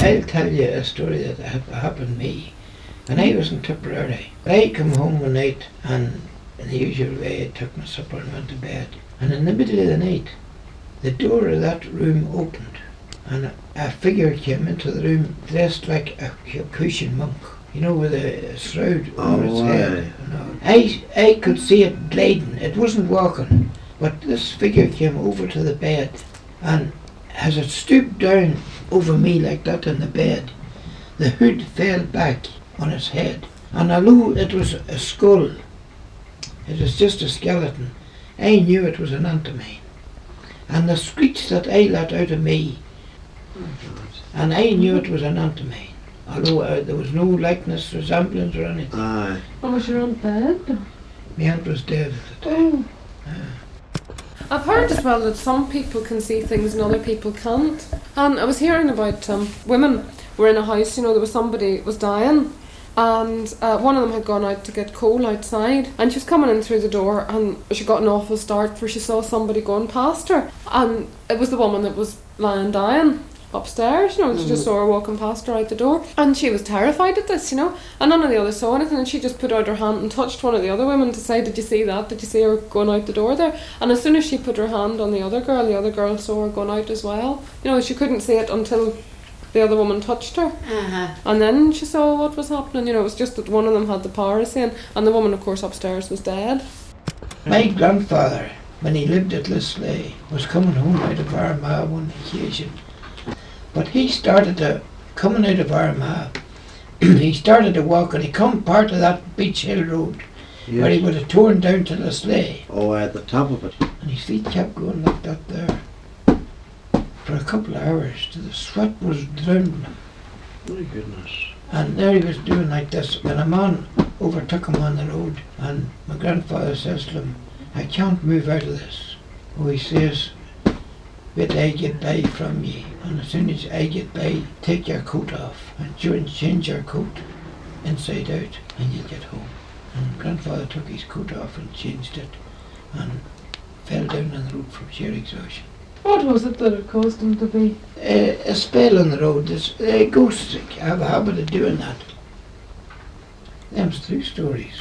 I'll tell you a story that happened to me when I was in Tipperary. I come home one night and in the usual way I took my supper and went to bed. And in the middle of the night, the door of that room opened and a figure came into the room dressed like a Capuchin monk, you know, with a shroud over its head. You know. I could see it gliding, it wasn't walking, but this figure came over to the bed, and as it stooped down over me like that in the bed, the hood fell back on its head, and although it was a skull, it was just a skeleton, I knew it was an antimane. And the screech that I let out of me, and I knew it was an antimane, although there was no likeness, resemblance or anything. Aye. Oh, was your aunt dead? My aunt was dead at the time. I've heard as well that some people can see things and other people can't. And I was hearing about women were in a house, you know, there was somebody was dying, and one of them had gone out to get coal outside, and she was coming in through the door and she got an awful start for she saw somebody going past her, and it was the woman that was lying dying upstairs, you know, she just saw her walking past her out the door, and she was terrified at this, you know, and none of the others saw anything, and she just put out her hand and touched one of the other women to say, did you see that, did you see her going out the door there? And as soon as she put her hand on the other girl saw her going out as well, you know, she couldn't see it until the other woman touched her, and then she saw what was happening, you know, it was just that one of them had the power of seeing, and the woman of course upstairs was dead. My grandfather, when he lived at Lisleigh, was coming home out of Armagh one occasion. But he started to, coming out of Armagh, he started to walk, and he come part of that Beach Hill Road, where he would have torn down to Lisleigh. Oh, at the top of it. And his feet kept going like that there for a couple of hours, till the sweat was drowning him. My goodness. And there he was doing like this, when a man overtook him on the road, and my grandfather says to him, I can't move out of this. Oh, he says, wait till I get by from ye, and as soon as I get by, take your coat off and change your coat inside out, and you'll get home. And grandfather took his coat off and changed it, and fell down on the road from sheer exhaustion. What was it that it caused him to be? A spell on the road. Ghosts have a habit of doing that. Them's true stories.